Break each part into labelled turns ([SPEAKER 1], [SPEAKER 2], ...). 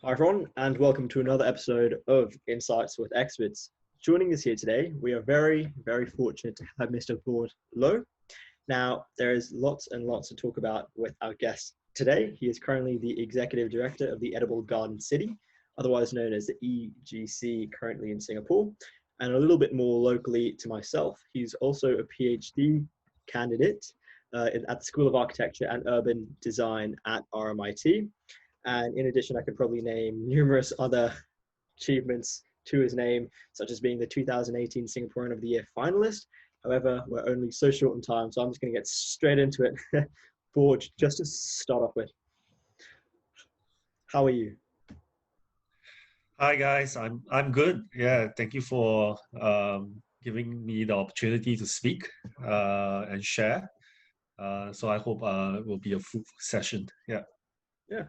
[SPEAKER 1] Hi everyone, and welcome to another episode of Insights with Experts. Joining us here today, we are very, very fortunate to have Mr. Bjorn Low. Now, there is lots and lots to talk about with our guest today. He is currently the Executive Director of the Edible Garden City, otherwise known as the EGC, currently in Singapore. And a little bit more locally to myself, he's also a PhD candidate at the School of Architecture and Urban Design at RMIT. And in addition, I could probably name numerous other achievements to his name, such as being the 2018 Singaporean of the Year finalist. However, we're only so short in time, so I'm just going to get straight into it. Forge, just to start off with, how are you?
[SPEAKER 2] Hi guys, I'm good. Yeah, thank you for giving me the opportunity to speak and share. So I hope it will be a fruitful session. Yeah.
[SPEAKER 1] Yeah,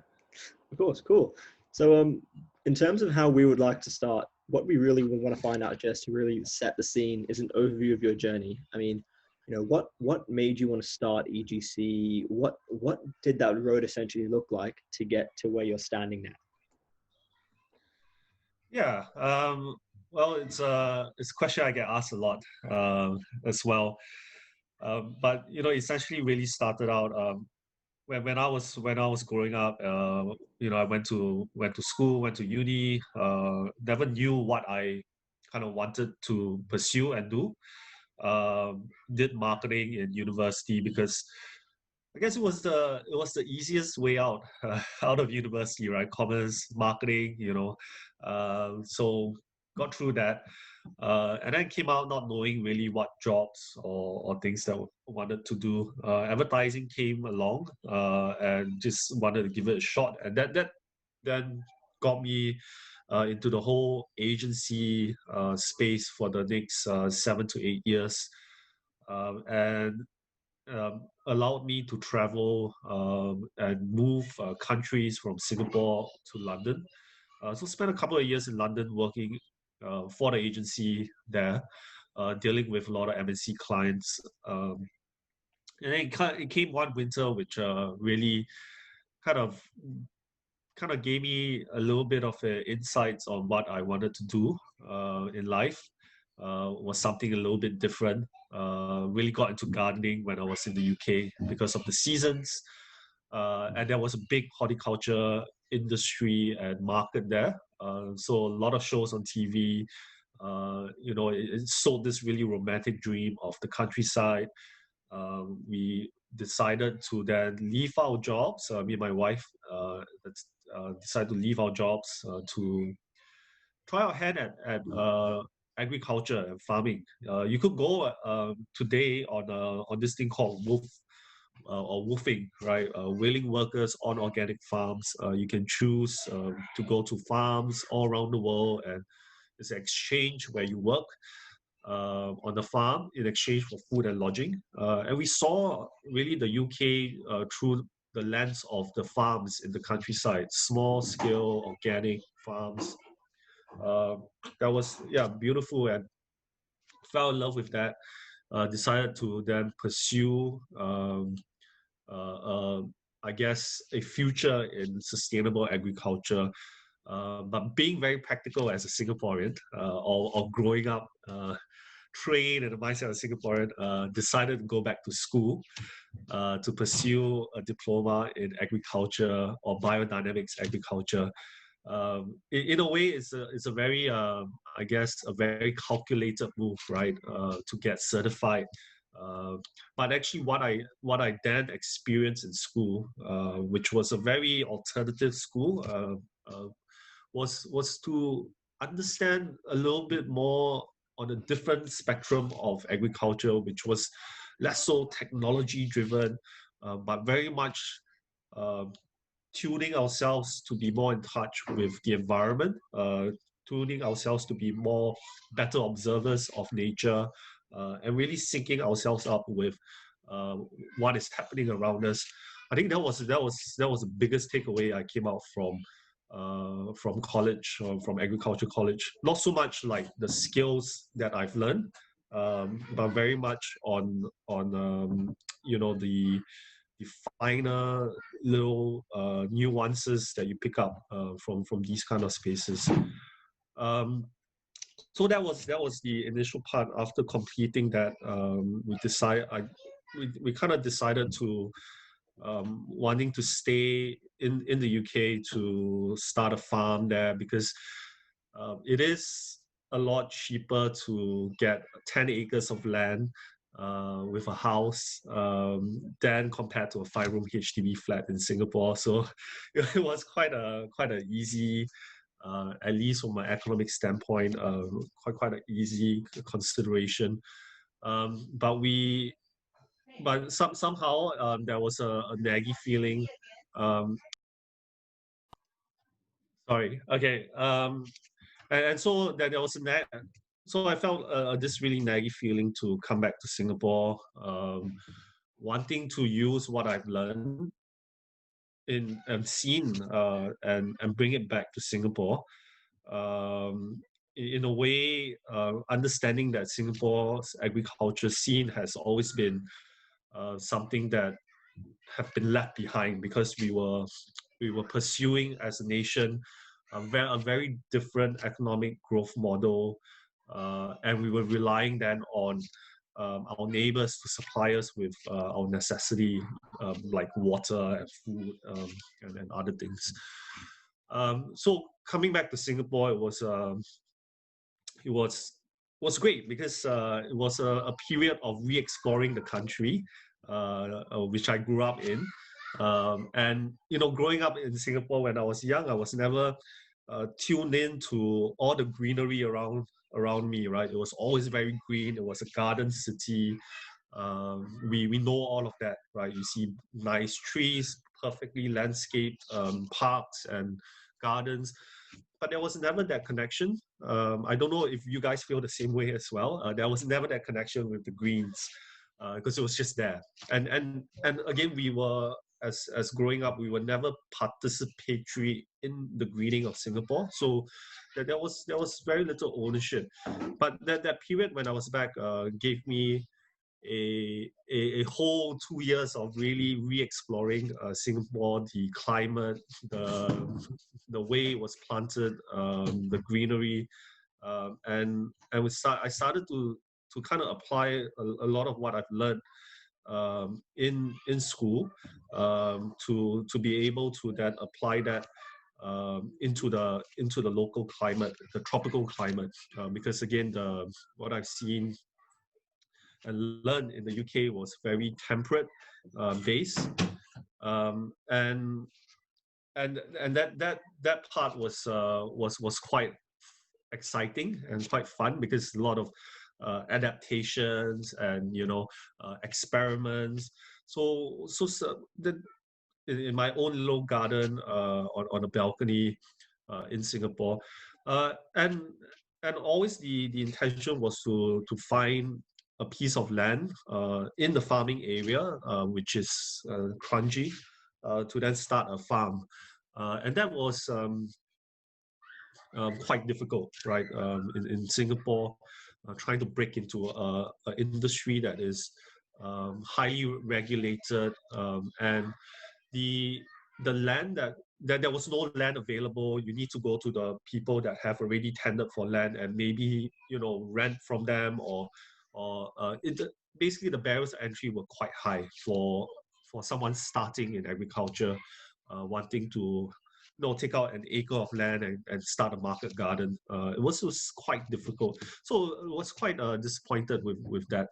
[SPEAKER 1] of course, cool. So in terms of how we would like to start, what we really want to find out, just to really set the scene, is an overview of your journey. I mean, what made you want to start EGC? What did that road essentially look like to get to where you're standing now?
[SPEAKER 2] Yeah. Well, it's a question I get asked a lot as well. But essentially really started out when I was growing up. I went to school, went to uni. Never knew what I kind of wanted to pursue and do. Did marketing in university because I guess it was the easiest way out out of university, right? Commerce, marketing, so got through that, and then came out not knowing really what jobs or things that I wanted to do. Advertising came along, and just wanted to give it a shot, and that then got me into the whole agency space for the next 7 to 8 years, and allowed me to travel and move countries from Singapore to London. So spent a couple of years in London working for the agency there, dealing with a lot of MNC clients. And then it came one winter, which really kind of gave me a little bit of insights on what I wanted to do in life. Was something a little bit different. Really got into gardening when I was in the UK because of the seasons. And there was a big horticulture industry and market there. So a lot of shows on TV. It sold this really romantic dream of the countryside. We decided to then leave our jobs. Me and my wife decided to leave our jobs to try our hand at agriculture and farming. You could go today on this thing called or woofing, right? Whaling workers on organic farms. You can choose to go to farms all around the world, and it's an exchange where you work on the farm in exchange for food and lodging. And we saw really the UK through the lens of the farms in the countryside, small scale organic farms. That was beautiful, and fell in love with that. Decided to then pursue I guess a future in sustainable agriculture, but being very practical as a Singaporean, or growing up trained in the mindset of Singaporean, decided to go back to school to pursue a diploma in agriculture or biodynamics agriculture. In a way, it's a very I guess a very calculated move, right? To get certified. But actually, what I then experienced in school, which was a very alternative school, was to understand a little bit more on a different spectrum of agriculture, which was less so technology driven, but very much uh, tuning ourselves to be more in touch with the environment, tuning ourselves to be more better observers of nature, and really syncing ourselves up with uh, what is happening around us. I think that was the biggest takeaway I came out from college, from agriculture college. Not so much like the skills that I've learned, but very much on the finer little nuances that you pick up from these kind of spaces. So that was the initial part. After completing that, we kind of decided to wanting to stay in the UK to start a farm there, because it is a lot cheaper to get 10 acres of land with a house than compared to a 5-room HDB flat in Singapore. So it was quite a easy, at least from my economic standpoint, quite an easy consideration. But somehow there was a naggy feeling. Sorry. Okay. And so there was so I felt this really naggy feeling to come back to Singapore, wanting to use what I've learned and seen and bring it back to Singapore. In a way, understanding that Singapore's agriculture scene has always been something that have been left behind, because we were pursuing as a nation a very different economic growth model, and we were relying then on our neighbors to supply us with our necessity, like water and food, and other things. So coming back to Singapore, it was great, because it was a period of re-exploring the country, which I grew up in. And growing up in Singapore when I was young, I was never tuned in to all the greenery around me. Right, it was always very green. It was a garden city. We know all of that, right? You see nice trees, perfectly landscaped parks and gardens, but there was never that connection. I don't know if you guys feel the same way as well. There was never that connection with the greens, because it was just there. And again, we were, as growing up, we were never participatory in the greening of Singapore. So there was very little ownership. But that period when I was back gave me a whole 2 years of really re-exploring Singapore, the climate, the way it was planted, the greenery, and I started to kind of apply a lot of what I've learned in school, to be able to then apply that into the local climate, the tropical climate, because again, what I've seen and learned in the UK was very temperate base, and that part was quite exciting and quite fun, because a lot of adaptations and experiments. So in my own little garden on a balcony in Singapore, and always the intention was to find a piece of land in the farming area, which is Kranji, to then start a farm, and that was quite difficult, right? In Singapore, trying to break into an industry that is highly regulated, and the land that there was no land available. You need to go to the people that have already tendered for land and maybe rent from them, or basically the barriers to entry were quite high for someone starting in agriculture, wanting to take out an acre of land and start a market garden. It was quite difficult. So I was quite disappointed with that.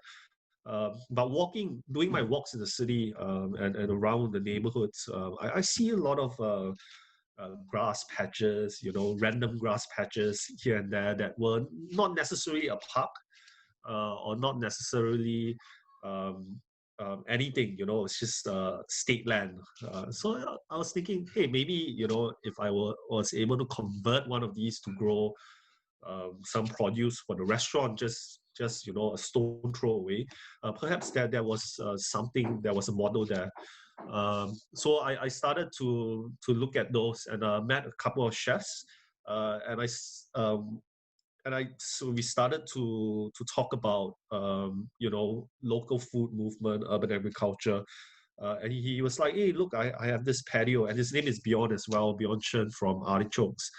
[SPEAKER 2] But doing my walks in the city, and around the neighborhoods, I see a lot of grass patches, random grass patches here and there that were not necessarily a park, or not necessarily anything. It's just state land. So I was thinking, hey, maybe if I was able to convert one of these to grow some produce for the restaurant, just a stone throw away. Perhaps there was something, there was a model there. So I started to look at those, and met a couple of chefs, so we started to talk about local food movement, urban agriculture, And he was like, hey, look, I have this patio, and his name is Bjorn as well, Bjorn Chen from Artichokes.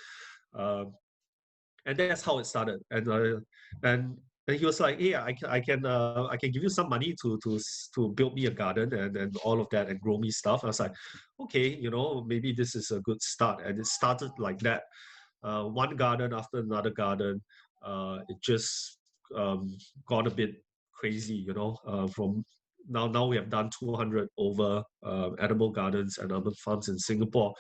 [SPEAKER 2] And that's how it started. And he was like, hey, I can give you some money to build me a garden and all of that and grow me stuff. I was like, okay, maybe this is a good start. And it started like that. One garden after another garden. It just got a bit crazy, from now we have done 200 over edible gardens and urban farms in Singapore.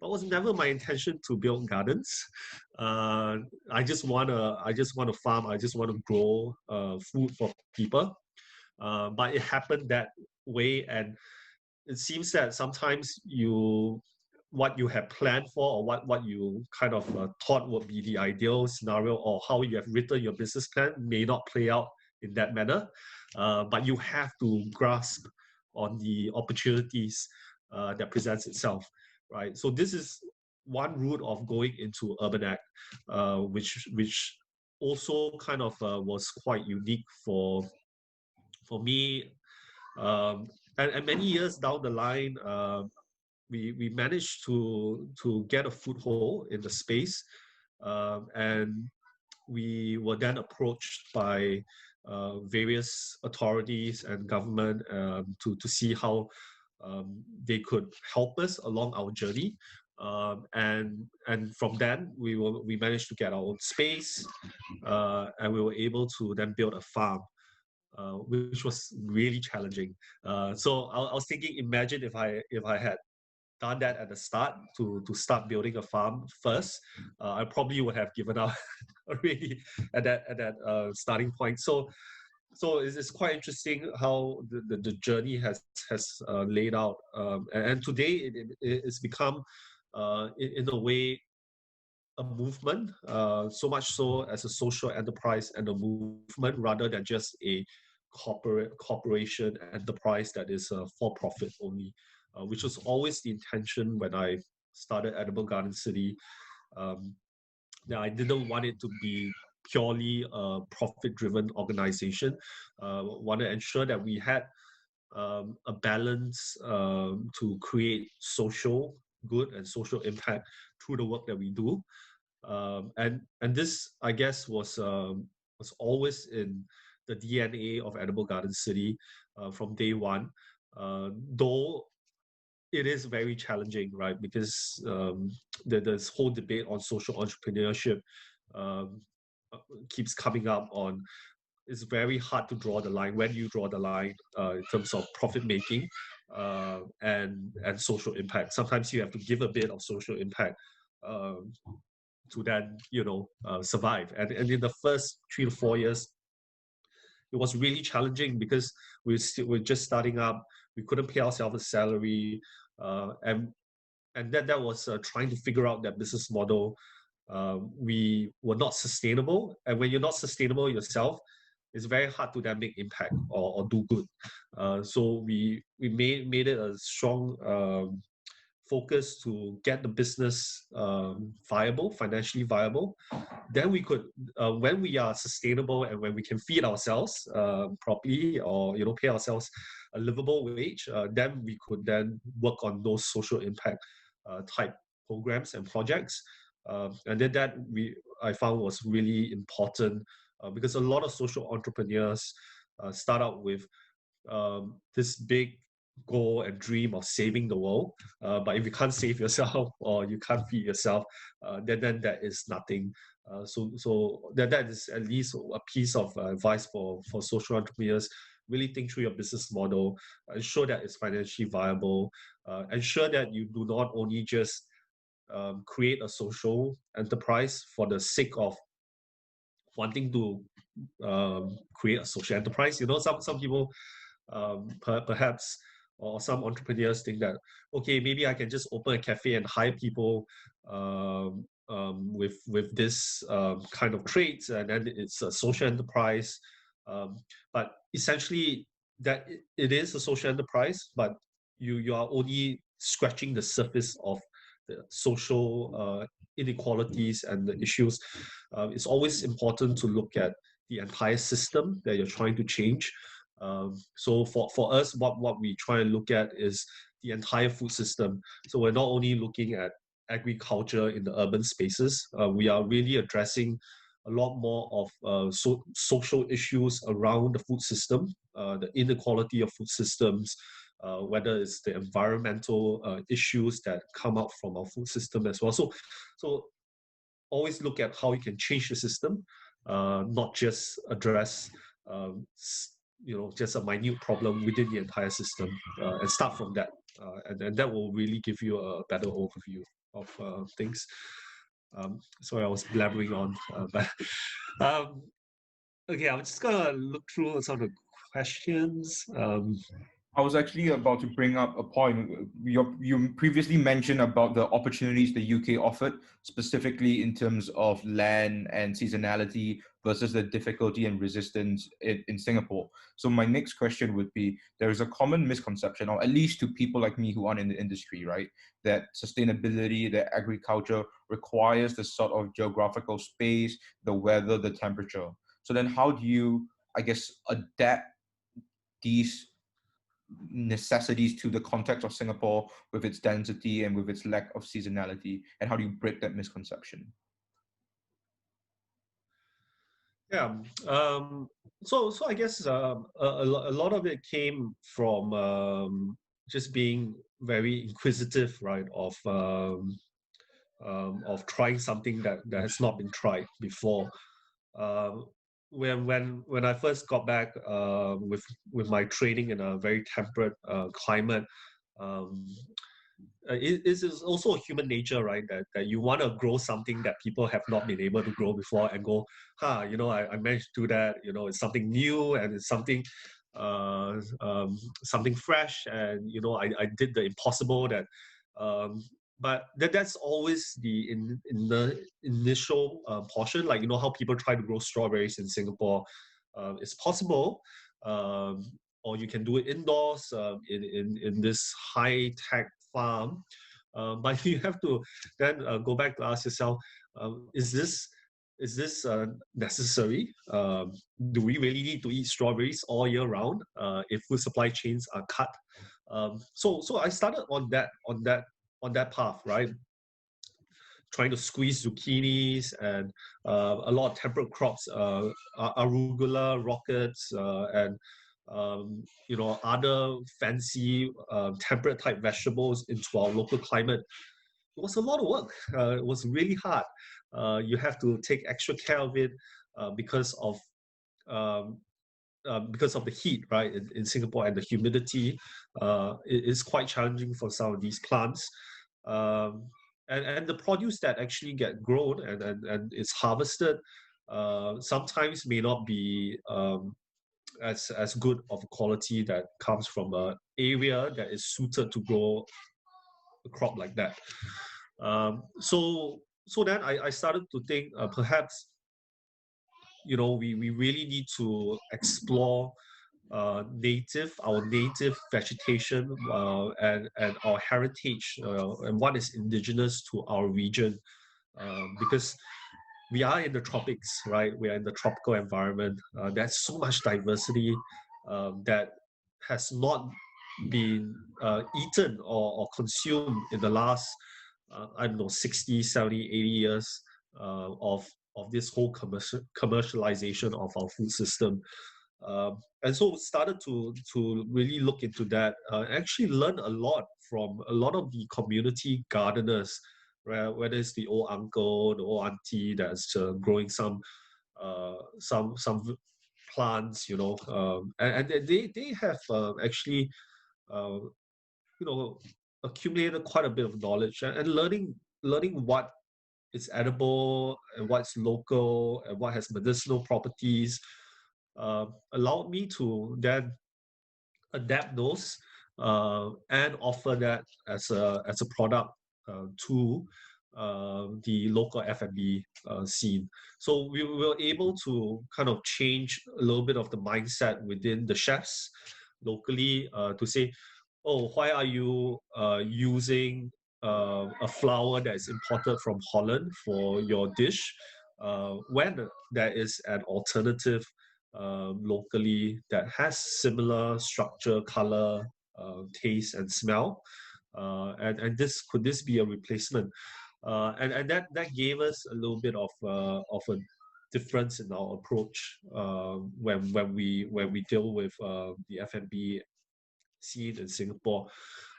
[SPEAKER 2] But it was never my intention to build gardens. I just want to farm. I just want to grow food for people. But it happened that way, and it seems that sometimes what you have planned for, or what you kind of thought would be the ideal scenario, or how you have written your business plan, may not play out in that manner. But you have to grasp on the opportunities that presents itself, right? So this is one route of going into urban ag, which also kind of was quite unique for me. And many years down the line, we managed to get a foothold in the space, and we were then approached by various authorities and government to see how they could help us along our journey. And from then we managed to get our own space, and we were able to then build a farm, which was really challenging. So I was thinking, imagine if I had done that at the start to start building a farm first, I probably would have given up already at that starting point. So it's quite interesting how the journey has laid out, and today it's become in a way a movement, so much so as a social enterprise and a movement rather than just a corporation enterprise that is for profit only, which was always the intention when I started Edible Garden City. That I didn't want it to be purely a profit-driven organization. Want to ensure that we had a balance to create social good and social impact through the work that we do. And this, I guess, was always in the DNA of Edible Garden City from day one. Though it is very challenging, right? Because this whole debate on social entrepreneurship um, keeps coming up on. It's very hard to draw the line. When you draw the line in terms of profit making and social impact, sometimes you have to give a bit of social impact to then survive. And in the first 3 to 4 years, it was really challenging because we're just starting up. We couldn't pay ourselves a salary, and that was trying to figure out that business model. We were not sustainable, and when you're not sustainable yourself, it's very hard to then make impact or do good. So we made it a strong focus to get the business viable, financially viable. Then we could, when we are sustainable and when we can feed ourselves properly, or pay ourselves a livable wage, then we could then work on those social impact type programs and projects. And then I found was really important because a lot of social entrepreneurs start out with this big goal and dream of saving the world. But if you can't save yourself or you can't feed yourself, then that is nothing. So that is at least a piece of advice for social entrepreneurs. Really think through your business model, ensure that it's financially viable, ensure that you do not only just create a social enterprise for the sake of wanting to create a social enterprise. Some people perhaps, or some entrepreneurs think that, okay, maybe I can just open a cafe and hire people with this kind of traits, and then it's a social enterprise. But essentially, that it is a social enterprise, but you are only scratching the surface of the social inequalities and the issues. It's always important to look at the entire system that you're trying to change. So for us, what we try and look at is the entire food system. So we're not only looking at agriculture in the urban spaces, we are really addressing a lot more of social issues around the food system, the inequality of food systems, whether it's the environmental issues that come out from our food system as well. So always look at how you can change the system, not just address just a minute problem within the entire system, and start from that, and that will really give you a better overview of things. Sorry, I was blabbering on, but okay, I'm just gonna look through some of the questions.
[SPEAKER 3] I was actually about to bring up a point. You previously mentioned about the opportunities the UK offered, specifically in terms of land and seasonality versus the difficulty and resistance in Singapore. So my next question would be, there is a common misconception, or at least to people like me who aren't in the industry, right, that sustainability, that agriculture requires the sort of geographical space, the weather, the temperature. So then how do you, I guess, adapt these necessities to the context of Singapore with its density and with its lack of seasonality, and how do you break that misconception?
[SPEAKER 2] Yeah, so I guess a lot of it came from just being very inquisitive, right? Of trying something that has not been tried before. When I first got back with my training in a very temperate climate, it is also a human nature, right? That you want to grow something that people have not been able to grow before, and go, I managed to do that. It's something new, and it's something something fresh, and I did the impossible. But that's always in the initial portion, like how people try to grow strawberries in Singapore. It's possible, or you can do it indoors in this high tech farm, but you have to then go back to ask yourself, is this necessary? Do we really need to eat strawberries all year round if food supply chains are cut? So I started on that path, right? Trying to squeeze zucchinis and a lot of temperate crops, arugula, rockets, and other fancy temperate type vegetables into our local climate. It was a lot of work. It was really hard. You have to take extra care of it because of the heat, right, in Singapore, and the humidity. It is quite challenging for some of these plants. And the produce that actually get grown and is harvested sometimes may not be as good of a quality that comes from an area that is suited to grow a crop like that. So then I started to think perhaps we really need to explore our native vegetation and our heritage and what is indigenous to our region, because we are in the tropics, right? We are in the tropical environment. There's so much diversity that has not been eaten or consumed in the last, 60, 70, 80 years of this whole commercialization of our food system. And so started to really look into that, actually learn a lot from a lot of the community gardeners, right? Whether it's the old uncle, the old auntie that's growing some plants, and they have actually accumulated quite a bit of knowledge, and learning what is edible and what's local and what has medicinal properties allowed me to then adapt those and offer that as a product to the local F&B scene. So we were able to kind of change a little bit of the mindset within the chefs locally to say, oh, why are you using a flour that is imported from Holland for your dish when there is an alternative locally that has similar structure, color, taste, and smell. And could this be a replacement? And that gave us a little bit of a difference in our approach when we deal with the F&B scene in Singapore.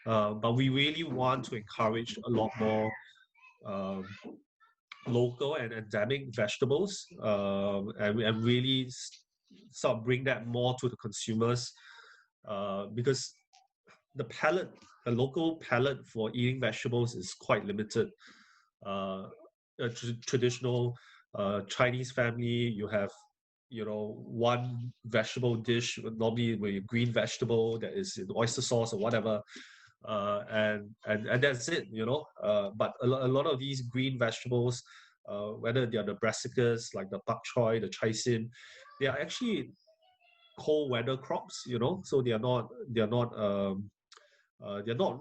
[SPEAKER 2] But we really want to encourage a lot more um, local and endemic vegetables, and really sort of bring that more to the consumers, because the local palate for eating vegetables is quite limited. A traditional Chinese family, you have one vegetable dish, normally with a green vegetable that is in oyster sauce or whatever, and that's it. But a lot of these green vegetables, whether they are the brassicas like the bok choy, the chai sin, they are actually cold weather crops. So they're not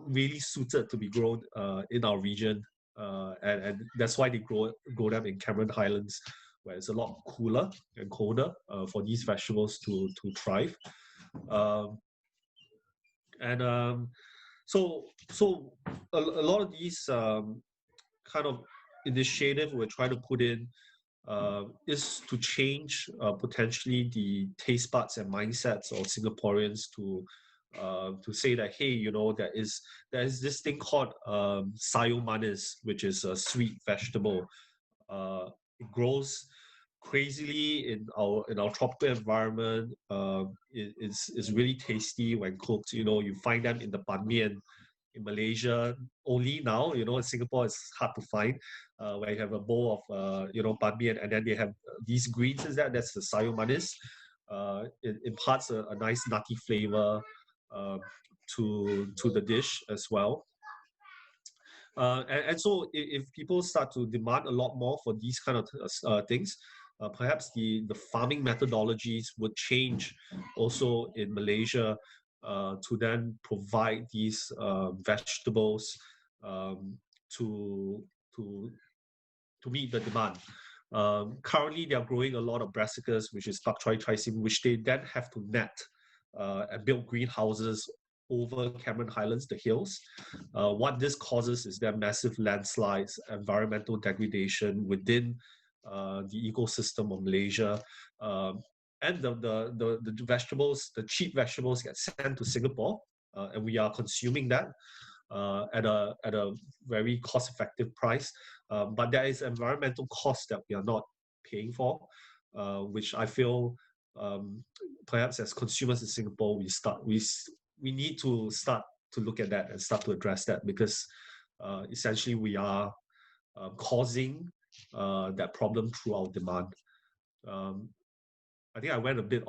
[SPEAKER 2] really suited to be grown in our region, and that's why they grow them in Cameron Highlands, where it's a lot cooler and colder for these vegetables to thrive. So a lot of these kind of initiative we're trying to put in is to change potentially the taste buds and mindsets of Singaporeans to say that, hey, there is this thing called sayur manis, which is a sweet vegetable. It grows crazily in our tropical environment. It's really tasty when cooked. You find them in the ban mian in Malaysia only now. In Singapore it's hard to find, where you have a bowl of ban mian, and then they have these greens. That's the sayur manis. It imparts a nice nutty flavor to the dish as well. And so if people start to demand a lot more for these kind of things, perhaps the farming methodologies would change also in Malaysia, to then provide these vegetables to meet the demand. Currently, they are growing a lot of brassicas, which is bok choy chai sin, which they then have to net and build greenhouses over Cameron Highlands, the hills. What this causes is there massive landslides, environmental degradation within the ecosystem of Malaysia. And the vegetables, the cheap vegetables, get sent to Singapore, and we are consuming that at a very cost-effective price. But there is environmental cost that we are not paying for, which I feel perhaps as consumers in Singapore, we need to start to look at that and start to address that, because essentially we are causing that problem through our demand. I think I went a bit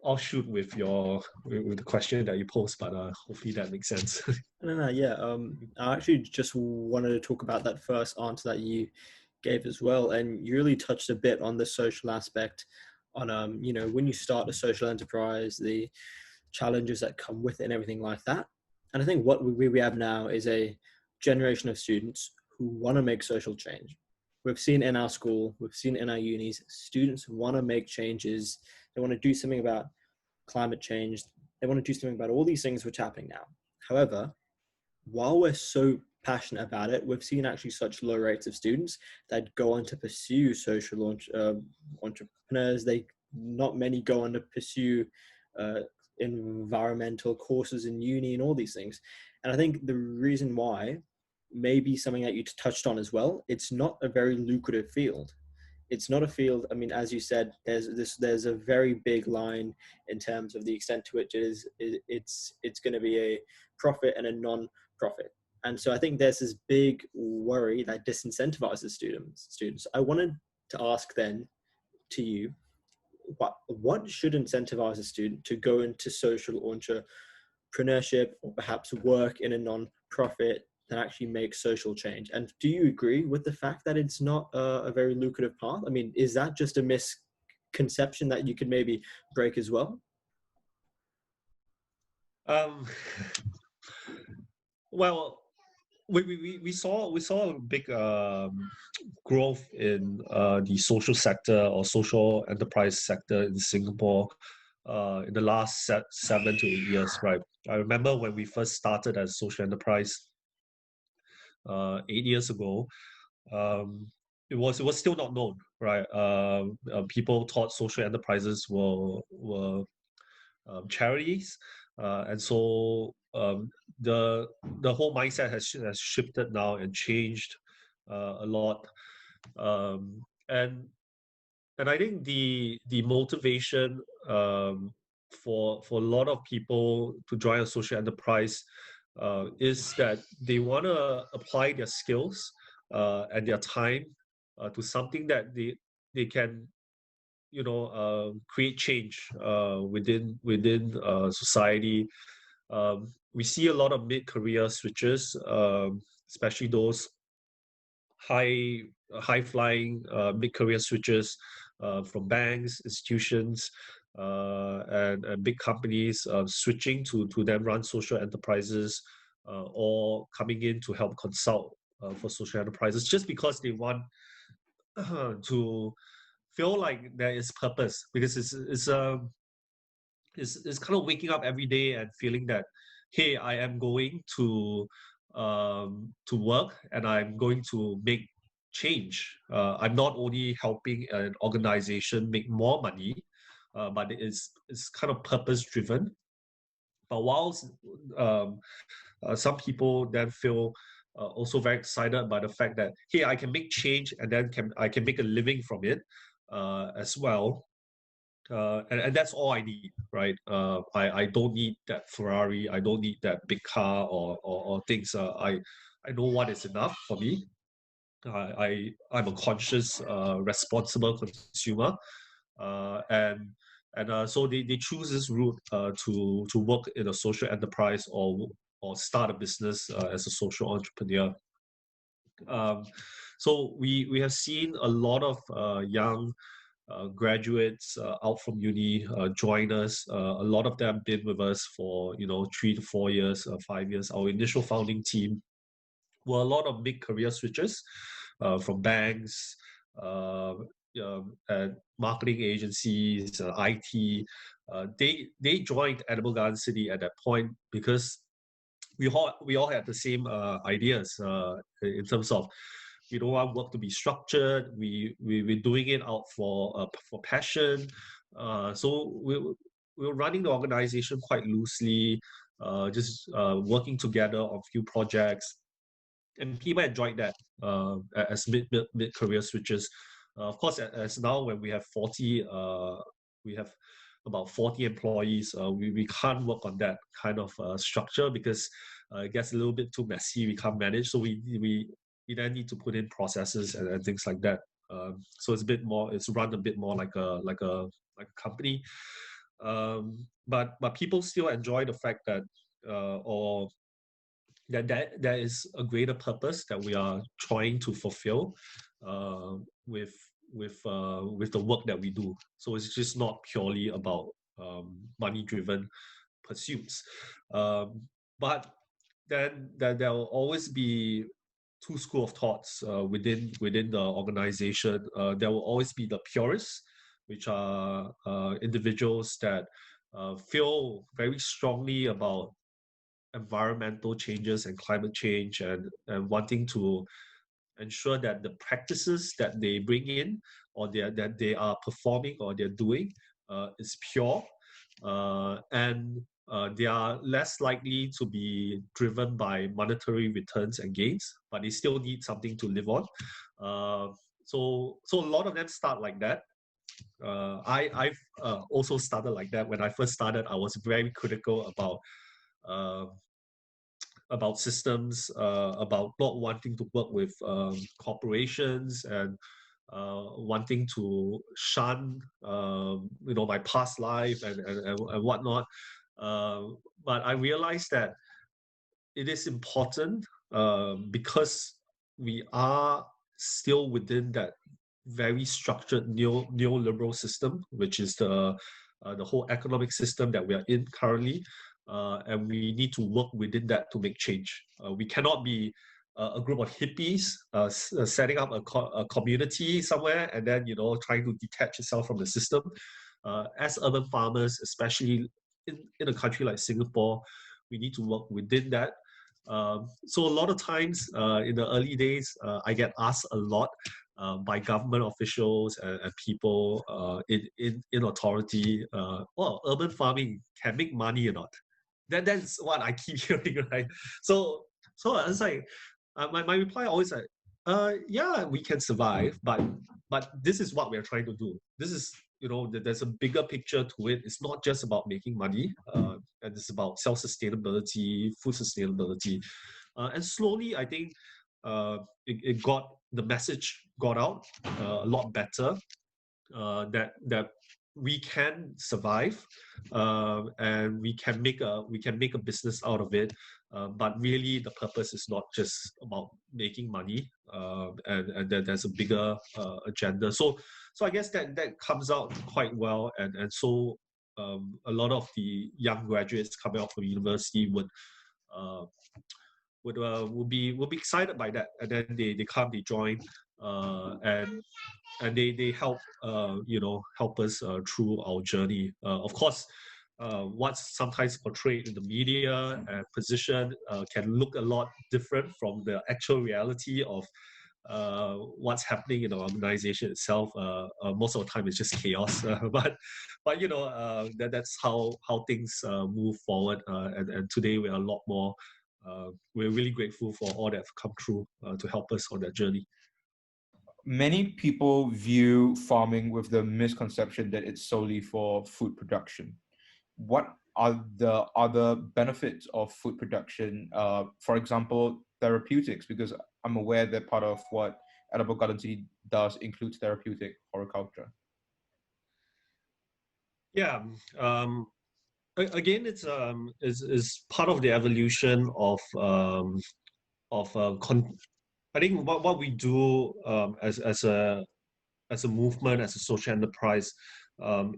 [SPEAKER 2] offshoot with the question that you posed, but hopefully that makes sense.
[SPEAKER 1] No, yeah. I actually just wanted to talk about that first answer that you gave as well, and you really touched a bit on the social aspect, on when you start a social enterprise, the challenges that come with it and everything like that. And I think what we have now is a generation of students who want to make social change. We've seen in our school, we've seen in our unis, students want to make changes. They want to do something about climate change. They want to do something about all these things which are happening now. However, while we're so passionate about it, we've seen actually such low rates of students that go on to pursue social entrepreneurs. Not many go on to pursue environmental courses in uni and all these things. And I think the reason why may be something that you touched on as well. It's not a very lucrative field. It's not a field. I mean, as you said, there's a very big line in terms of the extent to which it's going to be a profit and a non-profit. And so I think there's this big worry that disincentivizes students. I wanted to ask then to you, what should incentivize a student to go into social entrepreneurship, or perhaps work in a non-profit that actually makes social change? And do you agree with the fact that it's not a very lucrative path? I mean, is that just a misconception that you could maybe break as well?
[SPEAKER 2] Well, we saw a big growth in the social sector or social enterprise sector in Singapore in the last 7 to 8 years, right? I remember when we first started as social enterprise 8 years ago. It was still not known, right? People thought social enterprises were charities, and so the whole mindset has shifted now and changed a lot, and I think the motivation for a lot of people to join a social enterprise is that they want to apply their skills and their time to something that they can create change within society. We see a lot of mid-career switches, especially those high flying mid-career switches from banks, institutions, and big companies switching to then run social enterprises or coming in to help consult for social enterprises just because they want to feel like there is purpose, because it's kind of waking up every day and feeling that, hey, I am going to work and I'm going to make change. I'm not only helping an organization make more money, but it's kind of purpose driven. But whilst some people then feel also very excited by the fact that, hey, I can make change and then I can make a living from it as well. And that's all I need, right? I don't need that Ferrari. I don't need that big car or things. I know what is enough for me. I'm a conscious, responsible consumer, and so they choose this route to work in a social enterprise or start a business as a social entrepreneur. So we have seen a lot of young graduates out from uni join us. A lot of them been with us for 3 to 4 years, 5 years. Our initial founding team were a lot of big career switches from banks, and marketing agencies, IT. They joined Edible Garden City at that point because we all had the same ideas in terms of we don't want work to be structured. We're doing it out for passion. So we're running the organization quite loosely, just working together on a few projects, and people enjoyed that as mid career switches. Of course, as now when we have 40, we have about 40 employees. We can't work on that kind of structure because it gets a little bit too messy. We can't manage, so we then need to put in processes and things like that. So it's a bit more. It's run a bit more like a company. But people still enjoy the fact that or that there is a greater purpose that we are trying to fulfill with the work that we do. So it's just not purely about money-driven pursuits. But then there will always be two schools of thoughts within the organization. There will always be the purists, which are individuals that feel very strongly about environmental changes and climate change, and wanting to ensure that the practices that they bring in or that they are performing or they're doing is pure, and they are less likely to be driven by monetary returns and gains, but they still need something to live on. So a lot of them start like that. I've also started like that. When I first started, I was very critical about systems, about not wanting to work with corporations, and wanting to shun, my past life and whatnot. But I realized that it is important because we are still within that very structured neoliberal system, which is the whole economic system that we are in currently. And we need to work within that to make change. We cannot be a group of hippies setting up a community somewhere, and then trying to detach itself from the system. As urban farmers, especially in a country like Singapore, we need to work within that. So a lot of times in the early days, I get asked a lot by government officials and people in authority, well, urban farming can make money or not. That's what I keep hearing, right? So it's like my reply always like, yeah, we can survive, but this is what we're trying to do. This is there's a bigger picture to it. It's not just about making money, and it's about self-sustainability, food sustainability, and slowly I think it got the message got out a lot better, that we can survive, and we can make a business out of it, but really the purpose is not just about making money, and then there's a bigger agenda. So I guess that comes out quite well, and so a lot of the young graduates coming out from university uh, would be excited by that, and then they come, they join, and they help help us through our journey. Of course, what's sometimes portrayed in the media and position can look a lot different from the actual reality of what's happening in the organization itself. Most of the time, it's just chaos. But that's how things move forward. And today we are a lot more. We're really grateful for all that have come through to help us on that journey.
[SPEAKER 3] Many people view farming with the misconception that it's solely for food production. What are the other benefits of food production? For example, therapeutics, because I'm aware that part of what Edible Garden City does includes therapeutic horticulture.
[SPEAKER 2] Yeah. Again, it's is part of the evolution of I think what we do as a movement, as a social enterprise,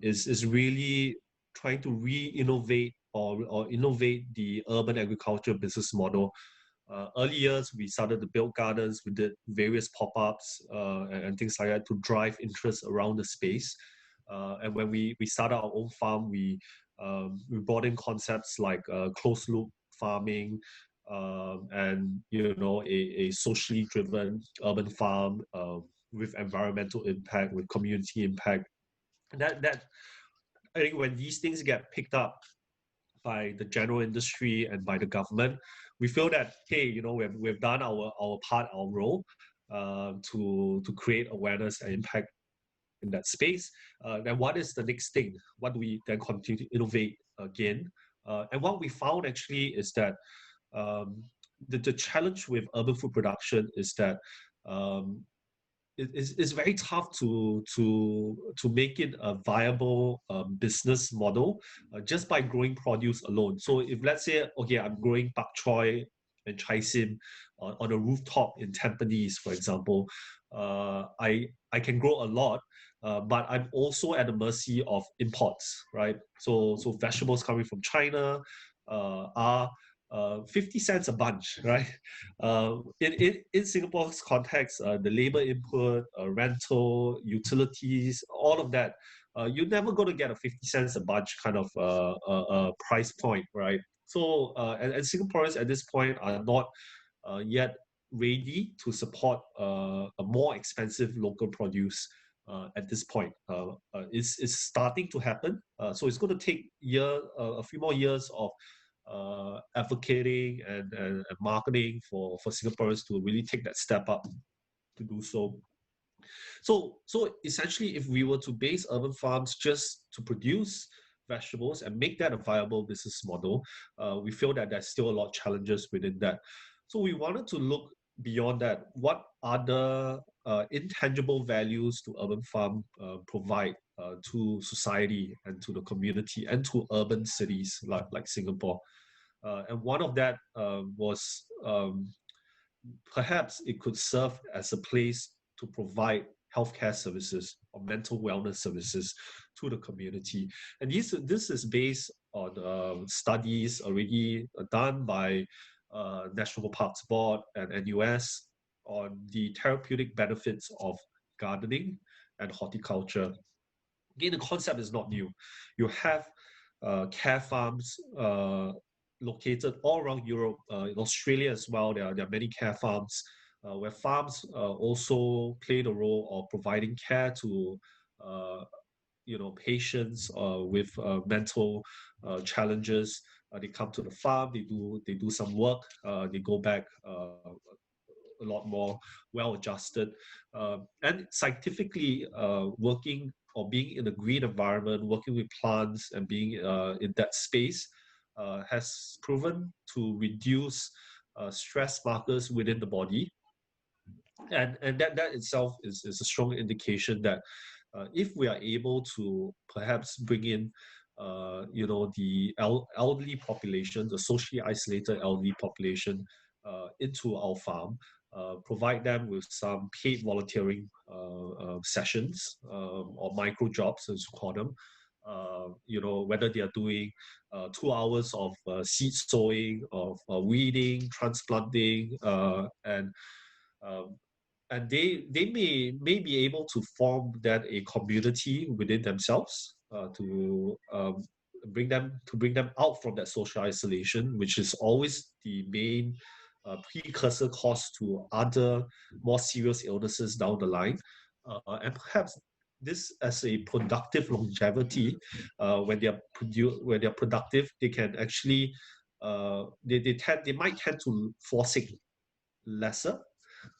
[SPEAKER 2] is really trying to re-innovate or innovate the urban agriculture business model. Early years, we started to build gardens. We did various pop-ups and things like that to drive interest around the space. And when we started our own farm, we brought in concepts like closed loop farming, and a socially driven urban farm with environmental impact, with community impact. That I think when these things get picked up by the general industry and by the government, we feel that, hey, we've done our part, our role, to create awareness and impact in that space. Then what is the next thing? What do we then continue to innovate again? And what we found actually is that the challenge with urban food production is that um, it's very tough to make it a viable business model just by growing produce alone. So if, let's say, okay, I'm growing bok choy and chai sim on a rooftop in Tampines, for example, I can grow a lot, but I'm also at the mercy of imports, right? So vegetables coming from China are 50 cents a bunch, right? In Singapore's context, the labor input, rental, utilities, all of that, you're never going to get a 50 cents a bunch kind of price point, right? So, and Singaporeans at this point are not yet ready to support a more expensive local produce at this point. It's starting to happen. So it's going to take a few more years of advocating and marketing for Singaporeans to really take that step up to do so. So essentially, if we were to base urban farms just to produce vegetables and make that a viable business model, we feel that there's still a lot of challenges within that. So we wanted to look beyond that. What other intangible values do urban farm provide to society and to the community and to urban cities like Singapore? And one of that was perhaps it could serve as a place to provide healthcare services or mental wellness services to the community. And this is based on studies already done by National Parks Board and NUS on the therapeutic benefits of gardening and horticulture. Again, the concept is not new. You have care farms located all around Europe, in Australia as well. There are many care farms where farms also play the role of providing care to patients with mental challenges. They come to the farm, they do some work, they go back a lot more well adjusted, and scientifically working or being in a green environment, working with plants and being in that space has proven to reduce stress markers within the body, and that itself is a strong indication that if we are able to perhaps bring in the elderly population, the socially isolated elderly population into our farm, provide them with some paid volunteering sessions or micro jobs, as we call them. Whether they are doing 2 hours of seed sowing, of weeding, transplanting, um, and they may be able to form that a community within themselves to bring them out from that social isolation, which is always the main precursor cause to other more serious illnesses down the line, and perhaps this as a productive longevity. When they're productive, they can actually they might tend to fall sick lesser,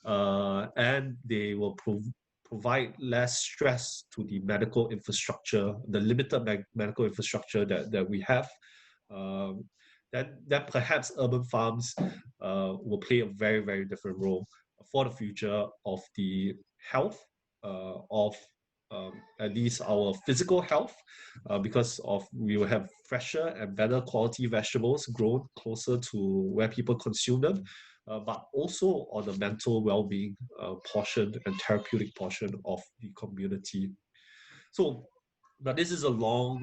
[SPEAKER 2] and they will provide less stress to the medical infrastructure, the limited medical infrastructure that we have. Um, that perhaps urban farms will play a very, very different role for the future of the health of at least our physical health, because we will have fresher and better quality vegetables grown closer to where people consume them, but also on the mental well-being portion and therapeutic portion of the community. So, but this is a long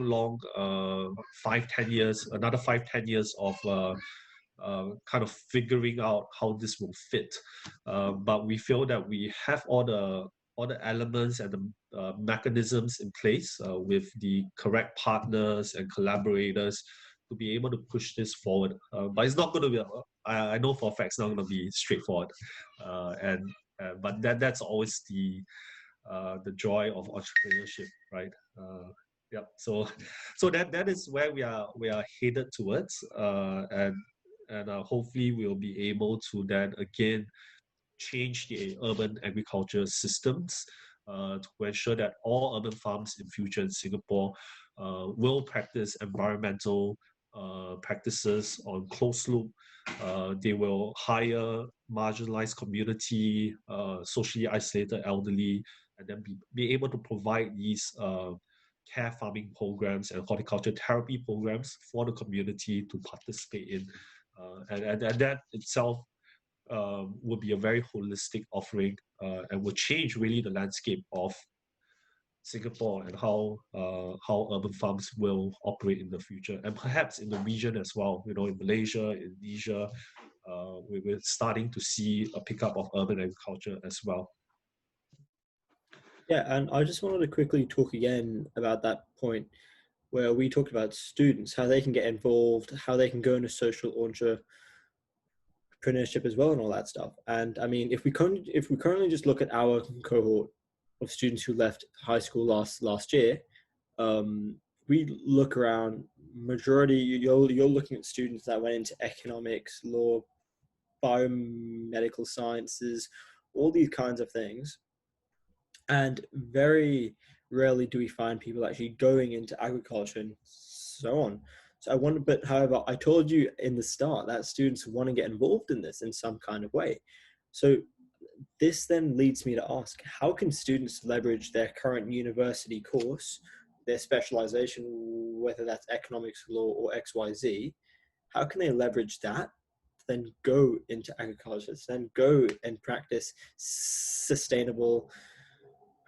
[SPEAKER 2] 5-10 years, another 5-10 years of kind of figuring out how this will fit. But we feel that we have all the elements and the mechanisms in place with the correct partners and collaborators to be able to push this forward. But it's not going to be, I know for a fact it's not going to be straightforward. But that's always the joy of entrepreneurship, right? Yeah. So that is where we are headed towards, and hopefully we'll be able to then again change the urban agriculture systems to ensure that all urban farms in future in Singapore will practice environmental practices on closed loop. They will hire marginalized community, socially isolated elderly, and then be able to provide these care farming programs and horticulture therapy programs for the community to participate in. And that itself will be a very holistic offering, and will change really the landscape of Singapore and how urban farms will operate in the future, and perhaps in the region as well. In Malaysia, Indonesia, we're starting to see a pickup of urban agriculture as well.
[SPEAKER 1] Yeah, and I just wanted to quickly talk again about that point where we talked about students, how they can get involved, how they can go into social entrepreneurship as well, and all that stuff. And I mean, if we currently just look at our cohort of students who left high school last year, we look around. Majority, you're looking at students that went into economics, law, biomedical sciences, all these kinds of things. And very rarely do we find people actually going into agriculture and so on. So but however, I told you in the start that students want to get involved in this in some kind of way. So this then leads me to ask, how can students leverage their current university course, their specialization, whether that's economics, law, or XYZ, how can they leverage that then go into agriculture, then go and practice sustainable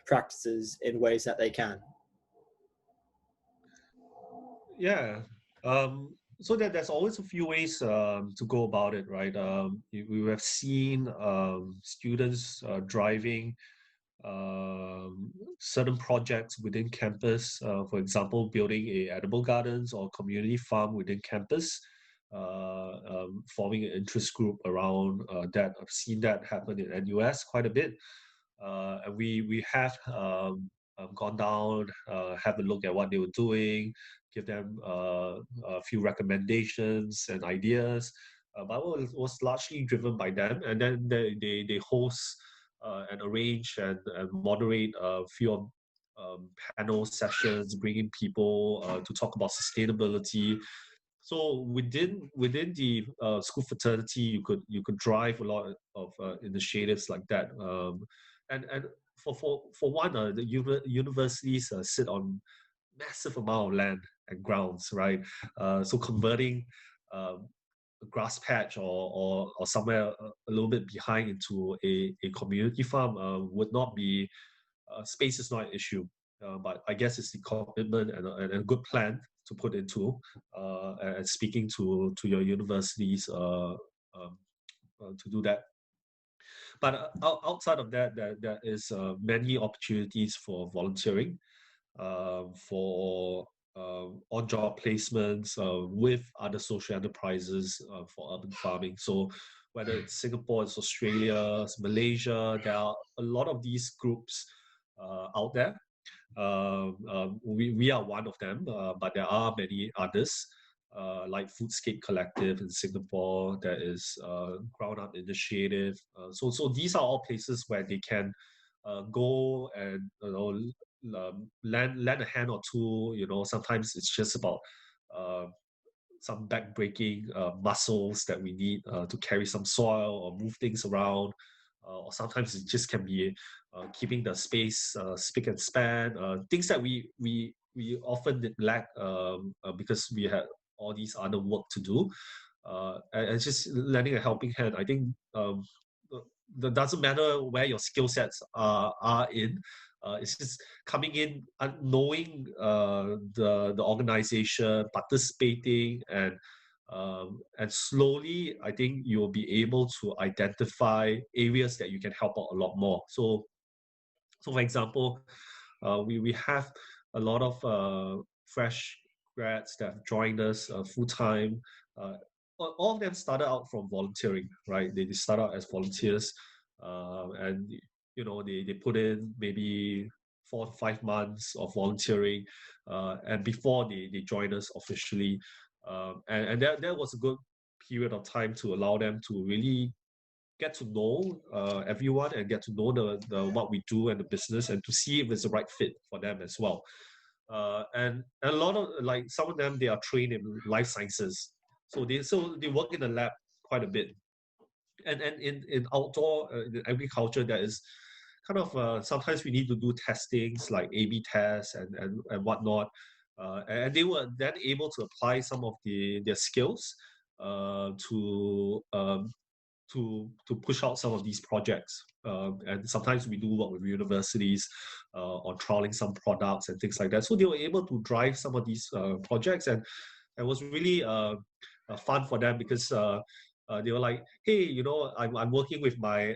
[SPEAKER 1] practices in ways that they can?
[SPEAKER 2] Yeah. so that there's always a few ways to go about it, right? We have seen students driving certain projects within campus, for example, building a edible gardens or community farm within campus, forming an interest group around that. I've seen that happen in NUS quite a bit. And we have gone down, have a look at what they were doing, give them a few recommendations and ideas. But it was largely driven by them, and then they host and arrange and moderate a few panel sessions, bringing people to talk about sustainability. So within the school fraternity, you could drive a lot of initiatives like that. And for one, the universities sit on massive amount of land and grounds, right? So converting a grass patch or somewhere a little bit behind into a community farm would not be, space is not an issue. But I guess it's the commitment and a good plan to put into and speaking to your universities to do that. But outside of that, there is many opportunities for volunteering, for on-job placements with other social enterprises for urban farming. So whether it's Singapore, it's Australia, it's Malaysia, there are a lot of these groups out there. We are one of them, but there are many others. Like Foodscape Collective in Singapore, there is Ground Up Initiative. So these are all places where they can go and lend a hand or two. Sometimes it's just about some back-breaking muscles that we need to carry some soil or move things around. Or sometimes it just can be keeping the space spick and span. Things that we often neglect because we had all these other work to do. And just lending a helping hand. I think it doesn't matter where your skill sets are in. It's just coming in and knowing the organization, participating, and slowly, I think you'll be able to identify areas that you can help out a lot more. So for example, we have a lot of fresh grads that have joined us full time. All of them started out from volunteering, right? They start out as volunteers, and they put in maybe 4 to 5 months of volunteering, and before they join us officially, and that was a good period of time to allow them to really get to know everyone and get to know the what we do and the business, and to see if it's the right fit for them as well. And a lot of, like, some of them, they are trained in life sciences, so they work in the lab quite a bit. And in outdoor in agriculture, there is kind of sometimes we need to do testings like A/B tests and whatnot, and they were then able to apply some of their skills to push out some of these projects. And sometimes we do work with universities on trialing some products and things like that. So they were able to drive some of these projects, and it was really fun for them because they were like, hey, I'm working with my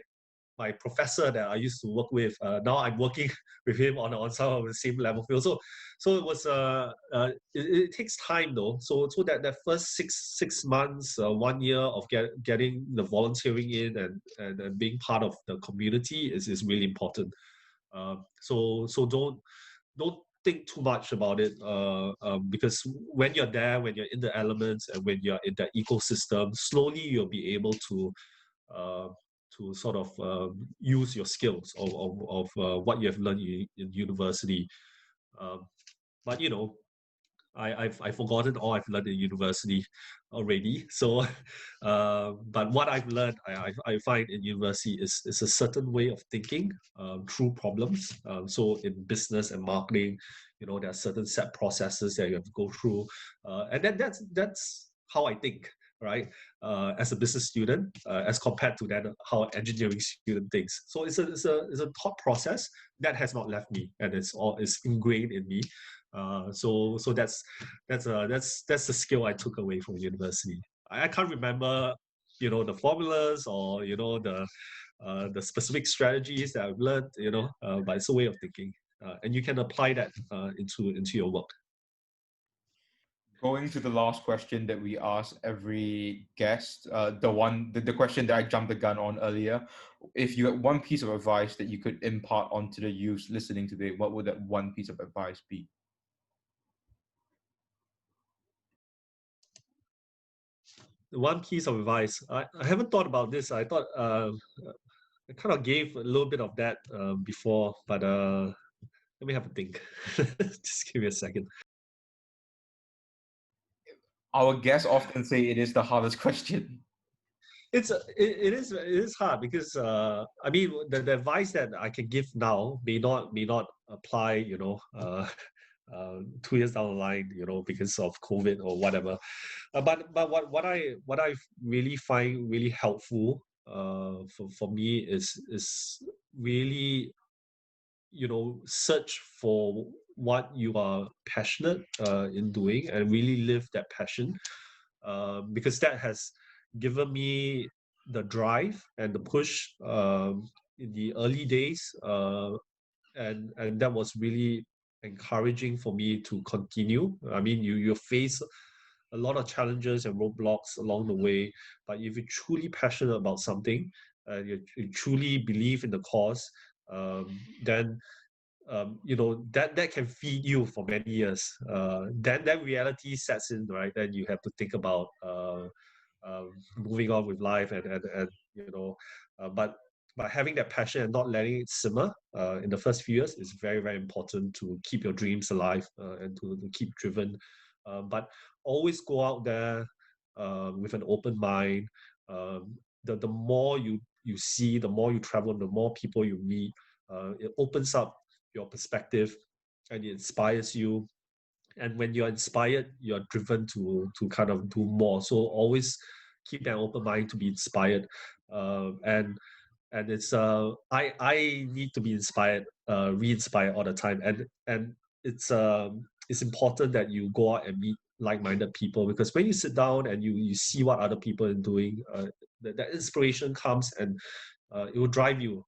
[SPEAKER 2] professor that I used to work with. Now I'm working with him on some of the same level field. So it was it takes time though. So that first six months, 1 year of getting the volunteering in and being part of the community is really important. So don't think too much about it, because when you're there, when you're in the elements, and when you're in that ecosystem, slowly you'll be able to sort of use your skills of what you have learned in university. But I've forgotten all I've learned in university already. So, but what I've learned, I find in university is a certain way of thinking through problems. So in business and marketing, there are certain set processes that you have to go through, and then that's how I think, right? As a business student, as compared to then how an engineering student thinks. So it's a thought process that has not left me, and it's ingrained in me. So that's the skill I took away from university. I can't remember, the formulas or the specific strategies that I've learned, but it's a way of thinking, and you can apply that into your work.
[SPEAKER 3] Going to the last question that we ask every guest, the question that I jumped the gun on earlier. If you had one piece of advice that you could impart onto the youth listening today, what would that one piece of advice be?
[SPEAKER 2] One piece of advice. I haven't thought about this. I thought I kind of gave a little bit of that before, but let me have a think. Just give me a second.
[SPEAKER 3] Our guests often say it is the hardest question.
[SPEAKER 2] It is hard because I mean the advice that I can give now may not apply 2 years down the line, because of COVID or whatever. But what I really find really helpful for me is really search for what you are passionate in doing and really live that passion, because that has given me the drive and the push in the early days, and that was really encouraging for me to continue. I mean, you face a lot of challenges and roadblocks along the way, but if you're truly passionate about something, you truly believe in the cause, then that can feed you for many years. Then that reality sets in, right? Then you have to think about moving on with life, and but having that passion and not letting it simmer in the first few years is very, very important to keep your dreams alive, and to keep driven. But always go out there with an open mind. The more you see, the more you travel, the more people you meet, it opens up your perspective and it inspires you. And when you're inspired, you're driven to kind of do more. So always keep an open mind to be inspired. And it's I need to be inspired, re-inspired all the time. And it's important that you go out and meet like-minded people, because when you sit down and you see what other people are doing, that inspiration comes, and it will drive you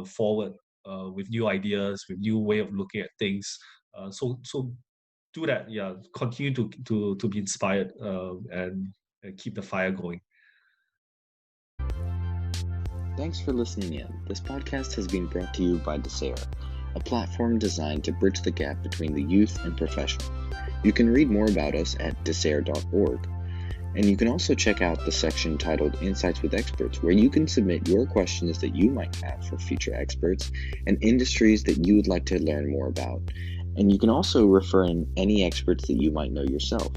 [SPEAKER 2] forward with new ideas, with new way of looking at things. So do that. Yeah, continue to be inspired, and keep the fire going.
[SPEAKER 4] Thanks for listening in. This podcast has been brought to you by Desare, a platform designed to bridge the gap between the youth and professionals. You can read more about us at desare.org, and you can also check out the section titled Insights with Experts, where you can submit your questions that you might have for future experts and industries that you would like to learn more about. And you can also refer in any experts that you might know yourself.